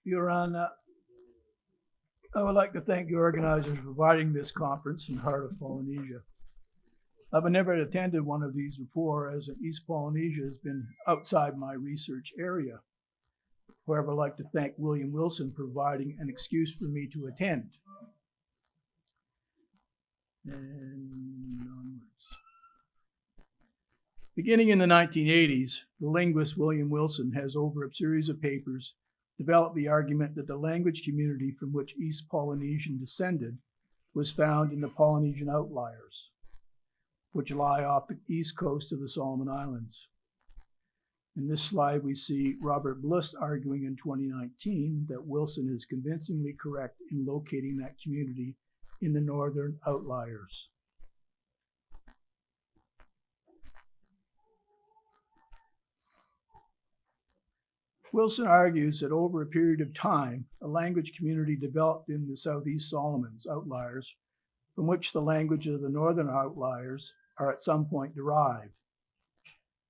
Your Honor, I would like to thank the organizers for providing this conference in the heart of Polynesia. I've never attended one of these before, as East Polynesia has been outside my research area. However, I'd like to thank William Wilson for providing an excuse for me to attend. And onwards. Beginning in the 1980s, the linguist William Wilson has, over a series of papers, developed the argument that the language community from which East Polynesian descended was found in the Polynesian outliers, which lie off the east coast of the Solomon Islands. In this slide, we see Robert Bliss arguing in 2019 that Wilson is convincingly correct in locating that community in the northern outliers. Wilson argues that over a period of time, a language community developed in the Southeast Solomons outliers, from which the languages of the northern outliers are at some point derived.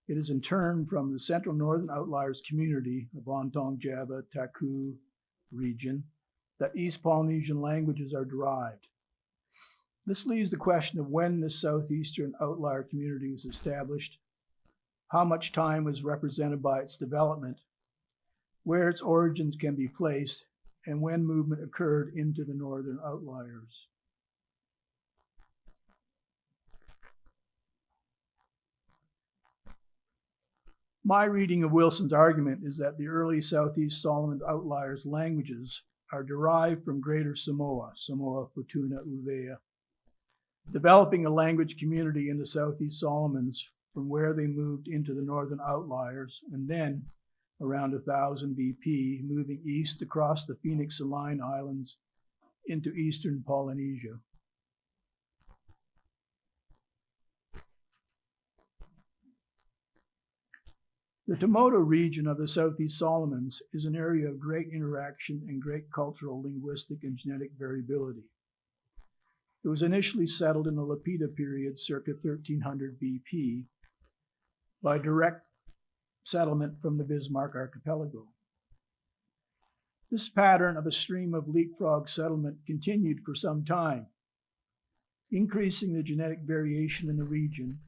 It is in turn from the central northern outliers community of Ontong Java, Taku region that East Polynesian languages are derived. This leaves the question of when this southeastern outlier community was established, how much time was represented by its development, where its origins can be placed, and when movement occurred into the northern outliers. My reading of Wilson's argument is that the early Southeast Solomon outliers languages are derived from Greater Samoa, Samoa Futuna Uvea, developing a language community in the Southeast Solomons from where they moved into the northern outliers, and then, around 1000 BP, moving east across the Phoenix and Line Islands into eastern Polynesia. The Tuamotu region of the Southeast Solomons is an area of great interaction and great cultural, linguistic, and genetic variability. It was initially settled in the Lapita period, circa 1300 BP, by direct settlement from the Bismarck Archipelago. This pattern of a stream of leapfrog settlement continued for some time, increasing the genetic variation in the region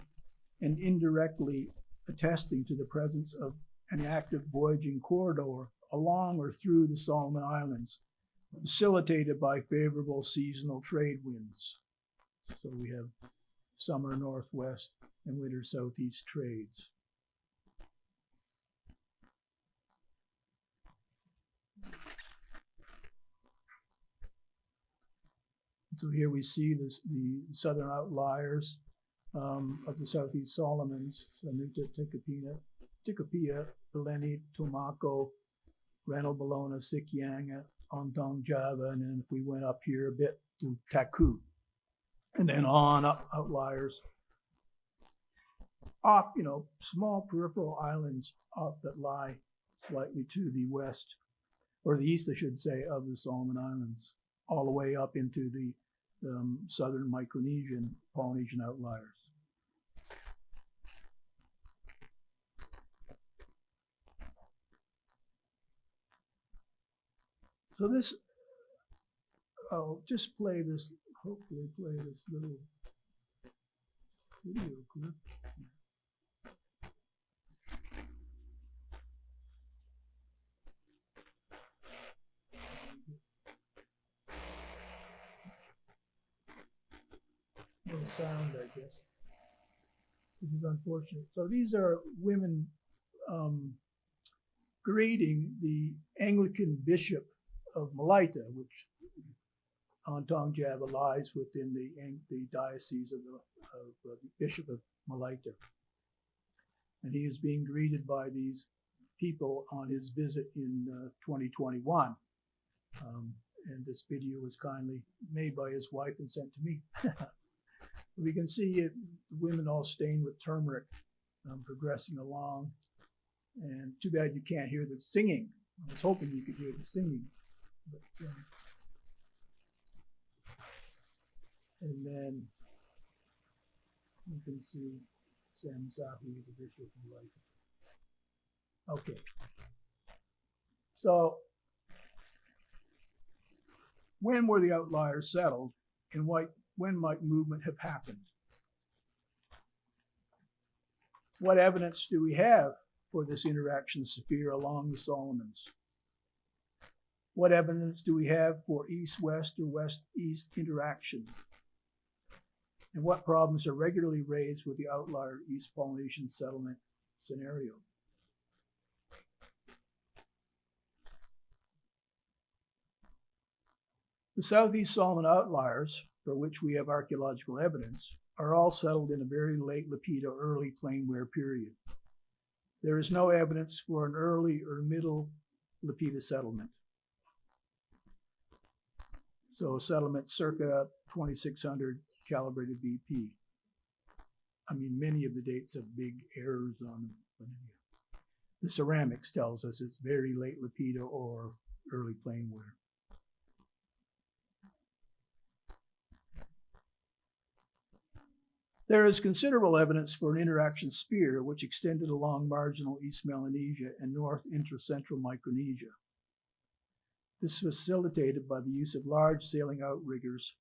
and indirectly attesting to the presence of an active voyaging corridor along or through the Solomon Islands, facilitated by favorable seasonal trade winds. So we have summer northwest and winter southeast trades. So here we see this, the southern outliers of the Southeast Solomons, Sanuta, Tikopia, Peleni, Tomako, Rennell, Bellona, Sikyanga, Ontong Java, and then if we went up here a bit to Taku, and then on up outliers, off, small peripheral islands off that lie slightly to the west, or the east, I should say, of the Solomon Islands, all the way up into the southern Micronesian, Polynesian outliers. So this, I'll just hopefully play this little video clip. No sound, I guess, which is unfortunate. So these are women greeting the Anglican bishop of Malaita, which Ontong Java lies within the diocese of the Bishop of Malaita. And he is being greeted by these people on his visit in 2021. And this video was kindly made by his wife and sent to me. We can see it, women all stained with turmeric, progressing along. And too bad you can't hear the singing. I was hoping you could hear the singing. But, and then you can see Sam Sahu, the bishop of life. Okay. So When were the outliers settled, and when might movement have happened? What evidence do we have for this interaction sphere along the Solomons? What evidence do we have for east-west or west-east interaction? And what problems are regularly raised with the outlier East Polynesian settlement scenario? The Southeast Solomon outliers, for which we have archaeological evidence, are all settled in a very late Lapita early Plainware period. There is no evidence for an early or middle Lapita settlement. So settlement circa 2600 calibrated BP. I mean, many of the dates have big errors on them. The ceramics tells us it's very late Lapita or early Plainware. There is considerable evidence for an interaction sphere which extended along marginal East Melanesia and north intracentral Micronesia. This was facilitated by the use of large sailing outriggers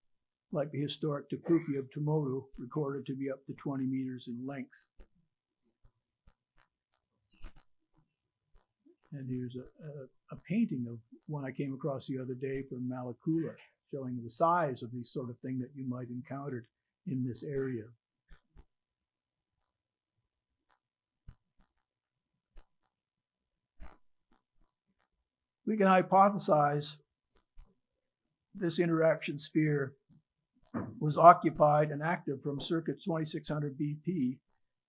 like the historic Tapuki of Tumotu, recorded to be up to 20 meters in length. And here's a painting of one I came across the other day from Malakula, showing the size of these sort of thing that you might encounter in this area. We can hypothesize this interaction sphere was occupied and active from circa 2600 BP,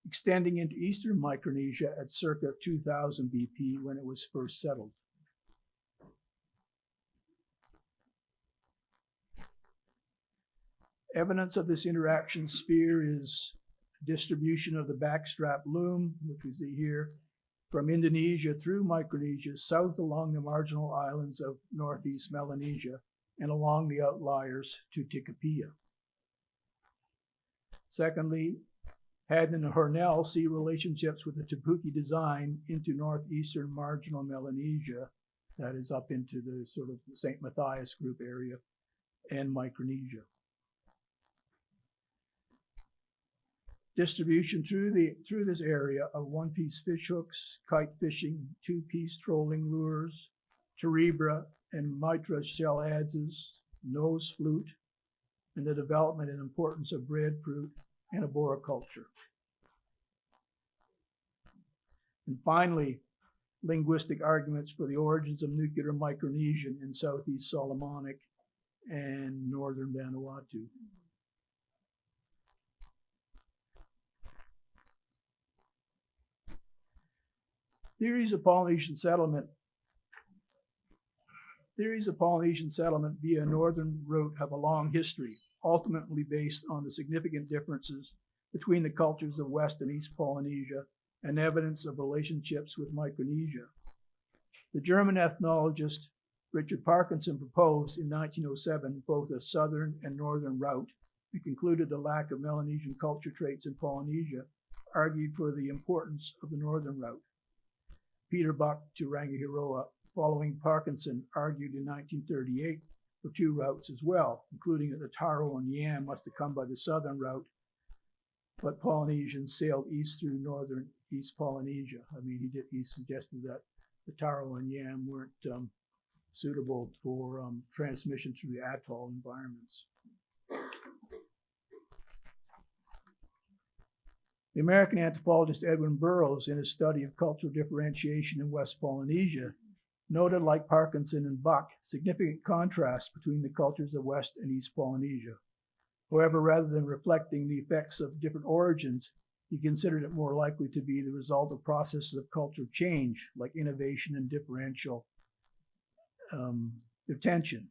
extending into eastern Micronesia at circa 2000 BP when it was first settled. Evidence of this interaction sphere is distribution of the backstrap loom, which we see here, from Indonesia through Micronesia, south along the marginal islands of northeast Melanesia, and along the outliers to Tikopia. Secondly, Haddon and Hornell see relationships with the Tapuki design into northeastern marginal Melanesia, that is up into the sort of St. Matthias group area, and Micronesia. Distribution through this area of one-piece fish hooks, kite fishing, two-piece trolling lures, terebra and mitra shell adzes, nose flute, and the development and importance of breadfruit and arboriculture. And finally, linguistic arguments for the origins of nuclear Micronesian in Southeast Solomonic and northern Vanuatu. Theories of Polynesian settlement via a northern route have a long history, ultimately based on the significant differences between the cultures of West and East Polynesia and evidence of relationships with Micronesia. The German ethnologist Richard Parkinson proposed in 1907 both a southern and northern route and concluded the lack of Melanesian culture traits in Polynesia argued for the importance of the northern route. Peter Buck to Rangihiroa, following Parkinson, argued in 1938 for two routes as well, including that the taro and yam must have come by the southern route, but Polynesians sailed east through northern East Polynesia. I mean, he suggested that the taro and yam weren't suitable for transmission through the atoll environments. The American anthropologist Edwin Burroughs, in his study of cultural differentiation in West Polynesia, noted, like Parkinson and Buck, significant contrast between the cultures of West and East Polynesia. However, rather than reflecting the effects of different origins, he considered it more likely to be the result of processes of cultural change, like innovation and differential retention.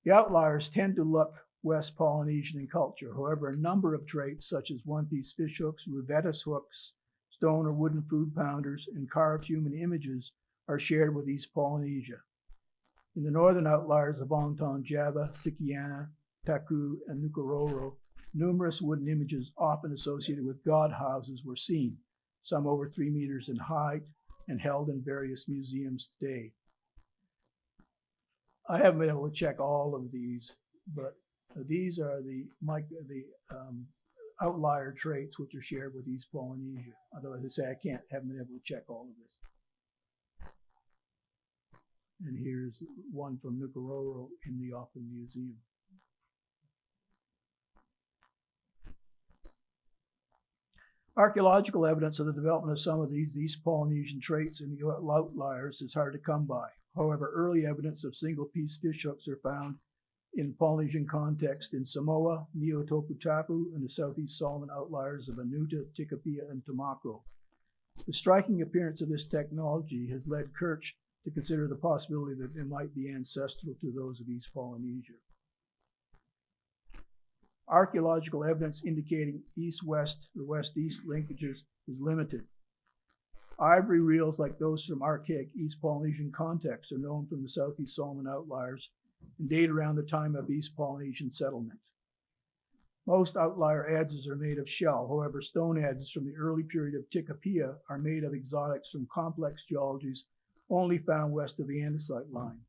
The outliers tend to look West Polynesian in culture. However, a number of traits such as one-piece fish hooks, Ruvetus hooks, stone or wooden food pounders, and carved human images are shared with East Polynesia. In the northern outliers of Ongton, Java, Sikiana, Taku, and Nukuroro, numerous wooden images often associated with god houses were seen, some over 3 meters in height and held in various museums today. I haven't been able to check all of these, but these are the outlier traits which are shared with East Polynesia. Although, as I say, haven't been able to check all of this. And here's one from Nuku'alofa in the Auckland Museum. Archaeological evidence of the development of some of these East Polynesian traits in the outliers is hard to come by. However, early evidence of single-piece fishhooks are found in Polynesian context in Samoa, Neo-Toputapu, and the Southeast Solomon outliers of Anuta, Tikopia, and Tomako. The striking appearance of this technology has led Kirch to consider the possibility that it might be ancestral to those of East Polynesia. Archaeological evidence indicating east-west or west-east linkages is limited. Ivory reels like those from archaic East Polynesian context are known from the Southeast Solomon outliers and date around the time of East Polynesian settlement. Most outlier adzes are made of shell. However, stone adzes from the early period of Tikopia are made of exotics from complex geologies only found west of the andesite line.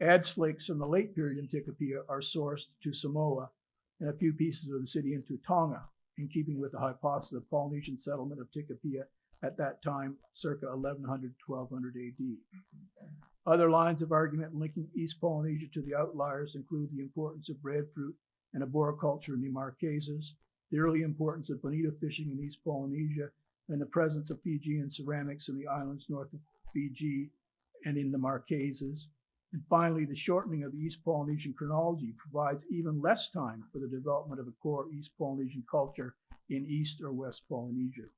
Adze flakes from the late period in Tikopia are sourced to Samoa, and a few pieces of obsidian to Tonga, in keeping with the hypothesis of Polynesian settlement of Tikopia at that time, circa 1100-1200 AD. Other lines of argument linking East Polynesia to the outliers include the importance of breadfruit and arboriculture in the Marquesas, the early importance of bonito fishing in East Polynesia, and the presence of Fijian ceramics in the islands north of Fiji and in the Marquesas. And finally, the shortening of the East Polynesian chronology provides even less time for the development of a core East Polynesian culture in East or West Polynesia.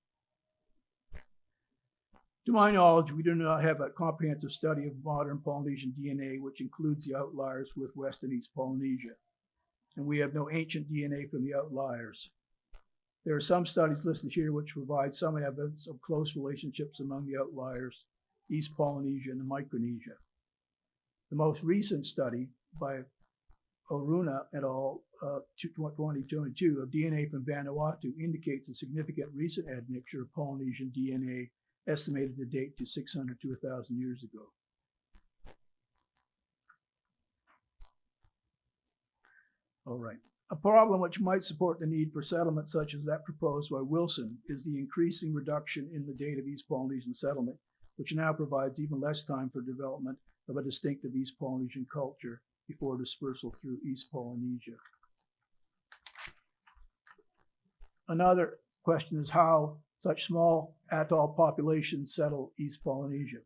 To my knowledge, we do not have a comprehensive study of modern Polynesian DNA, which includes the outliers with West and East Polynesia. And we have no ancient DNA from the outliers. There are some studies listed here which provide some evidence of close relationships among the outliers, East Polynesia and Micronesia. The most recent study by Oruna et al. 2022 of DNA from Vanuatu indicates a significant recent admixture of Polynesian DNA estimated to date to 600 to 1,000 years ago. All right. A problem which might support the need for settlement such as that proposed by Wilson is the increasing reduction in the date of East Polynesian settlement, which now provides even less time for development of a distinctive East Polynesian culture before dispersal through East Polynesia. Another question is how such small atoll populations settle East Polynesia.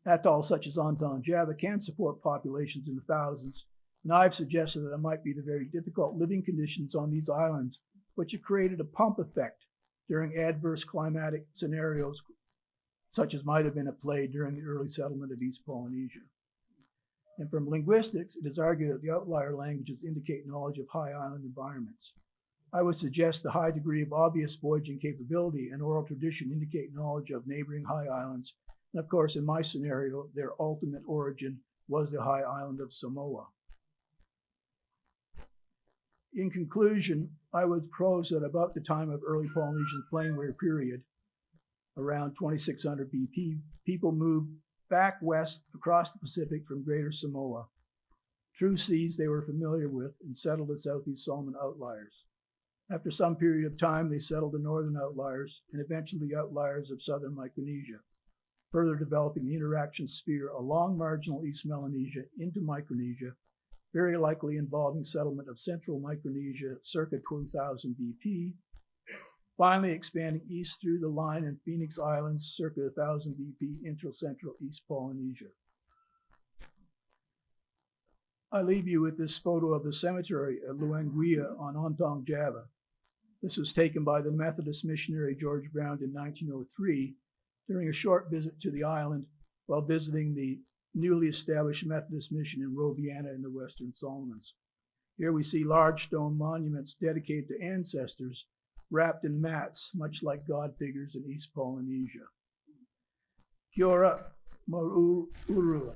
Atolls such as Ontong Java can support populations in the thousands, and I've suggested that it might be the very difficult living conditions on these islands which have created a pump effect during adverse climatic scenarios such as might have been at play during the early settlement of East Polynesia. And from linguistics, it is argued that the outlier languages indicate knowledge of high island environments. I would suggest the high degree of obvious voyaging capability and oral tradition indicate knowledge of neighboring high islands. And of course, in my scenario, their ultimate origin was the high island of Samoa. In conclusion, I would propose that about the time of early Polynesian plainware period, around 2600 BP, people moved back west across the Pacific from Greater Samoa, through seas they were familiar with, and settled the Southeast Solomon outliers. After some period of time, they settled the northern outliers and eventually the outliers of southern Micronesia, further developing the interaction sphere along marginal East Melanesia into Micronesia, very likely involving settlement of central Micronesia circa 2000 BP, finally expanding east through the Line and Phoenix Islands circa 1000 BP into central East Polynesia. I leave you with this photo of the cemetery at Luanguilla on Ontong Java. This was taken by the Methodist missionary George Brown in 1903 during a short visit to the island while visiting the newly established Methodist mission in Roviana in the Western Solomons. Here we see large stone monuments dedicated to ancestors wrapped in mats, much like god figures in East Polynesia. Kia ora, marurua.